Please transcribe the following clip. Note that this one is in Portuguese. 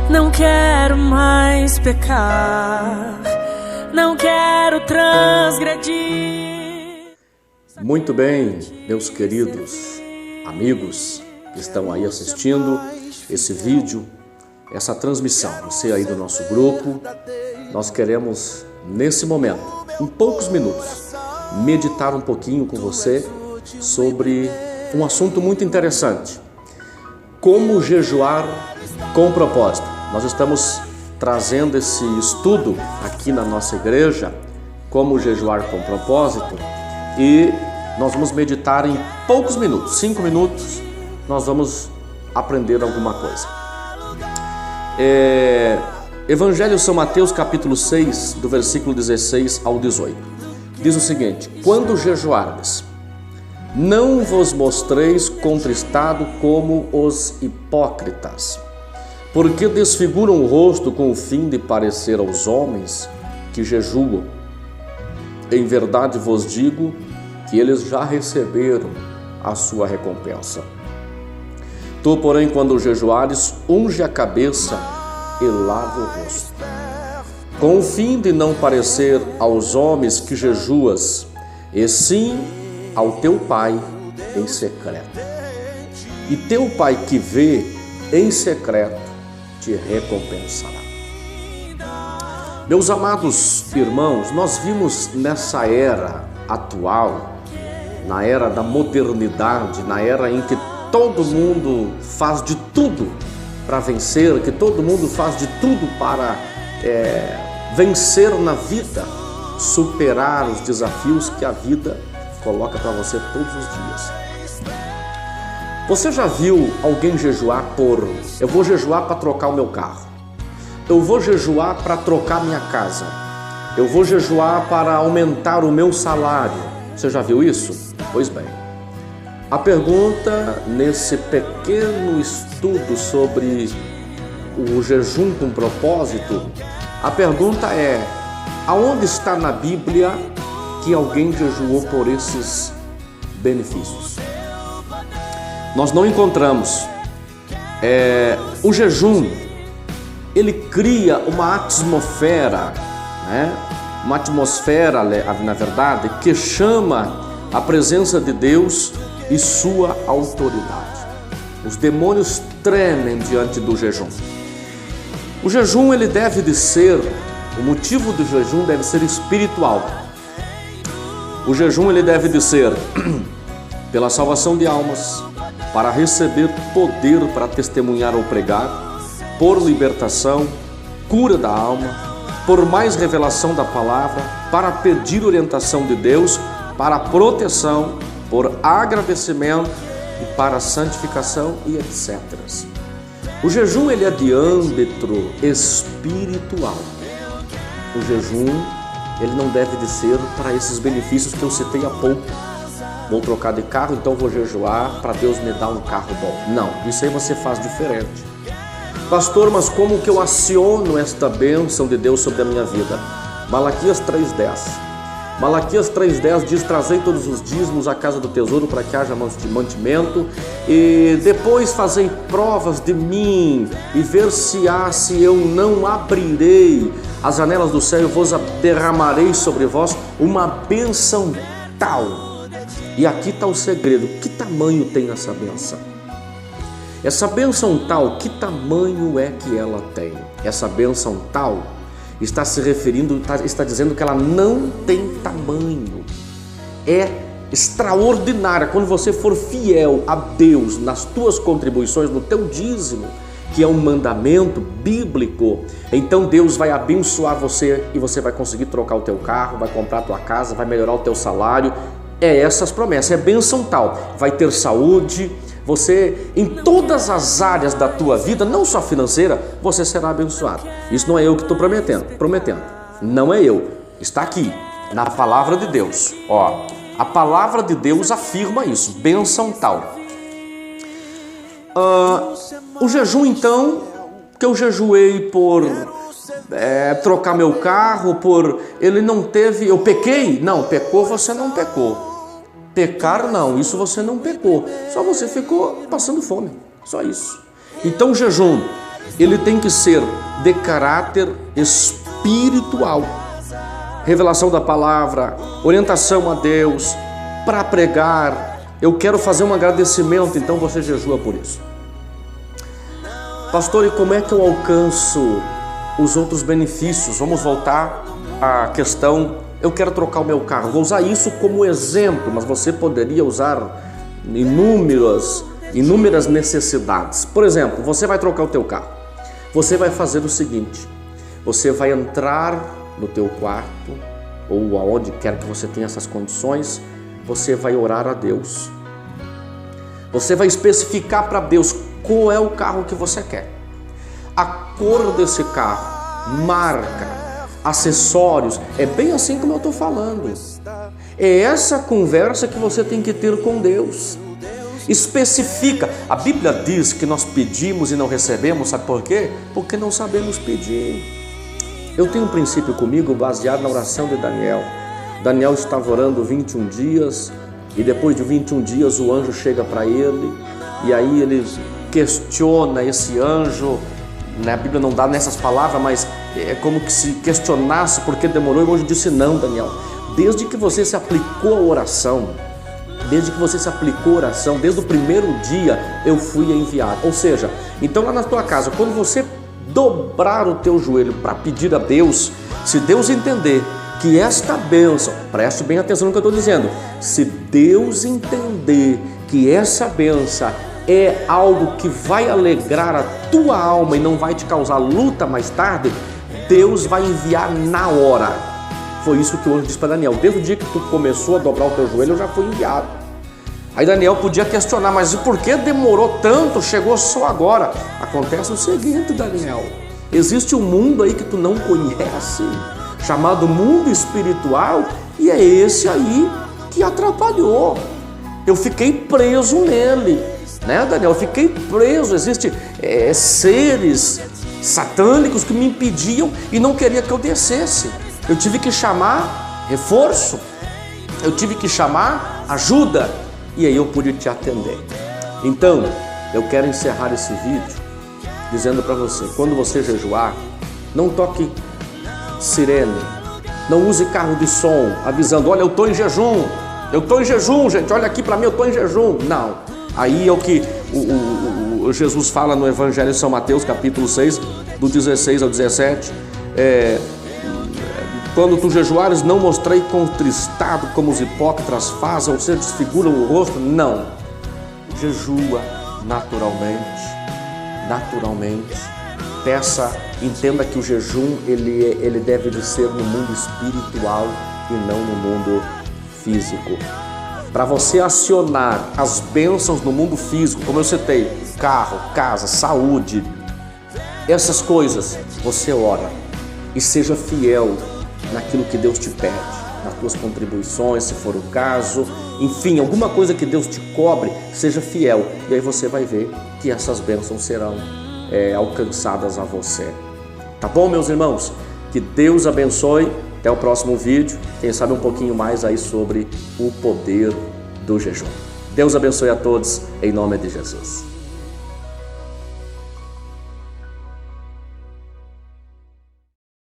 Não quero mais pecar, não quero transgredir. Muito bem, meus queridos amigos que estão aí assistindo esse vídeo, essa transmissão, você aí do nosso grupo, nós queremos nesse momento, em poucos minutos, meditar um pouquinho com você sobre um assunto muito interessante: como jejuar com propósito. Nós estamos trazendo esse estudo aqui na nossa igreja, como jejuar com propósito, e nós vamos meditar em poucos minutos, 5 minutos, nós vamos aprender alguma coisa. Evangelho São Mateus, capítulo 6, do versículo 16 ao 18. Diz o seguinte: quando jejuardes, não vos mostreis contristado como os hipócritas, porque desfiguram o rosto com o fim de parecer aos homens que jejuam. Em verdade vos digo que eles já receberam a sua recompensa. Tu, porém, quando jejuares, unge a cabeça e lava o rosto, com o fim de não parecer aos homens que jejuas, e sim ao teu Pai em secreto. E teu Pai que vê em secreto te recompensará. Meus amados irmãos, nós vimos nessa era atual, na era da modernidade, na era em que todo mundo faz de tudo para vencer, que todo mundo faz de tudo para vencer na vida, superar os desafios que a vida coloca para você todos os dias. Você já viu alguém jejuar por: eu vou jejuar para trocar o meu carro, eu vou jejuar para trocar minha casa, eu vou jejuar para aumentar o meu salário? Você já viu isso? Pois bem, a pergunta nesse pequeno estudo sobre o jejum com propósito, a pergunta é: aonde está na Bíblia que alguém jejuou por esses benefícios? Nós não encontramos. O jejum, ele cria uma atmosfera, uma atmosfera, na verdade, que chama a presença de Deus e sua autoridade. Os demônios tremem diante do jejum. O jejum, ele deve de ser, o motivo do jejum deve ser espiritual. O jejum, ele deve de ser pela salvação de almas, para receber poder para testemunhar ou pregar, por libertação, cura da alma, por mais revelação da palavra, para pedir orientação de Deus, para proteção, por agradecimento e para santificação e etc. O jejum, ele é de âmbito espiritual. O jejum, ele não deve de ser para esses benefícios que eu citei há pouco. Vou trocar de carro, então vou jejuar para Deus me dar um carro bom. Não, isso aí você faz diferente. Pastor, mas como que eu aciono esta bênção de Deus sobre a minha vida? Malaquias 3:10. Malaquias 3:10 diz: trazei todos os dízimos à casa do tesouro para que haja mantimento, e depois fazei provas de mim e ver se eu não abrirei as janelas do céu e vos derramarei sobre vós uma bênção tal. E aqui está o segredo: que tamanho tem essa bênção? Essa bênção tal, que tamanho é que ela tem? Essa bênção tal está se referindo, está dizendo que ela não tem tamanho. É extraordinária. Quando você for fiel a Deus nas tuas contribuições, no teu dízimo, que é um mandamento bíblico, então Deus vai abençoar você e você vai conseguir trocar o teu carro, vai comprar a tua casa, vai melhorar o teu salário. É essas promessas, é bênção tal. Vai ter saúde, você, em todas as áreas da tua vida, não só financeira, você será abençoado. Isso não é eu que estou prometendo. Não é eu. Está aqui, na palavra de Deus. A palavra de Deus afirma isso, bênção tal. O jejum, então, que eu jejuei por trocar meu carro, ele não teve, eu pequei? Não, pecou, você não pecou. Pecar não, isso você não pecou, só você ficou passando fome, só isso. Então o jejum, ele tem que ser de caráter espiritual. Revelação da palavra, orientação a Deus, para pregar. Eu quero fazer um agradecimento, então você jejua por isso. Pastor, e como é que eu alcanço os outros benefícios? Vamos voltar à questão, eu quero trocar o meu carro. Vou usar isso como exemplo, mas você poderia usar inúmeras necessidades. Por exemplo, você vai trocar o teu carro. Você vai fazer o seguinte, você vai entrar no teu quarto, ou aonde quer que você tenha essas condições, você vai orar a Deus. Você vai especificar para Deus qual é o carro que você quer, a cor desse carro, marca, acessórios. É bem assim como eu estou falando. É essa conversa que você tem que ter com Deus. Especifica. A Bíblia diz que nós pedimos e não recebemos, sabe por quê? Porque não sabemos pedir. Eu tenho um princípio comigo baseado na oração de Daniel. Daniel estava orando 21 dias e depois de 21 dias o anjo chega para ele e aí ele questiona esse anjo. A Bíblia não dá nessas palavras, mas é como que se questionasse por que demorou. E o anjo disse: não, Daniel, desde que você se aplicou a oração, desde o primeiro dia eu fui enviado. Ou seja, então lá na tua casa, quando você dobrar o teu joelho para pedir a Deus, se Deus entender que esta bênção, preste bem atenção no que eu estou dizendo, se Deus entender que essa bênção é algo que vai alegrar a tua alma e não vai te causar luta mais tarde, Deus vai enviar na hora. Foi isso que o anjo disse para Daniel: desde o dia que tu começou a dobrar o teu joelho, eu já fui enviado. Aí Daniel podia questionar: mas por que demorou tanto? Chegou só agora. Acontece o seguinte, Daniel: existe um mundo aí que tu não conhece, chamado mundo espiritual, e é esse aí que atrapalhou. Eu fiquei preso nele, né, Daniel? Eu fiquei preso. Existem seres satânicos que me impediam e não queria que eu descesse. Eu tive que chamar reforço, eu tive que chamar ajuda, e aí eu pude te atender. Então, eu quero encerrar esse vídeo dizendo para você: quando você jejuar, não toque sirene, não use carro de som avisando: olha, eu estou em jejum, gente, olha aqui para mim, eu estou em jejum. Não, aí é o que Jesus fala no Evangelho de São Mateus, capítulo 6, do 16 ao 17, quando tu jejuares, não mostrei contristado como os hipócritas fazem, ou seja, desfiguram o rosto. Não, jejua naturalmente, peça, entenda que o jejum ele deve de ser no mundo espiritual e não no mundo físico. Para você acionar as bênçãos no mundo físico, como eu citei, carro, casa, saúde, essas coisas, você ora e seja fiel naquilo que Deus te pede, nas tuas contribuições, se for o caso, enfim, alguma coisa que Deus te cobre, seja fiel, e aí você vai ver que essas bênçãos serão alcançadas a você. Tá bom, meus irmãos? Que Deus abençoe. Até o próximo vídeo, quem sabe um pouquinho mais aí sobre o poder do jejum. Deus abençoe a todos, em nome de Jesus.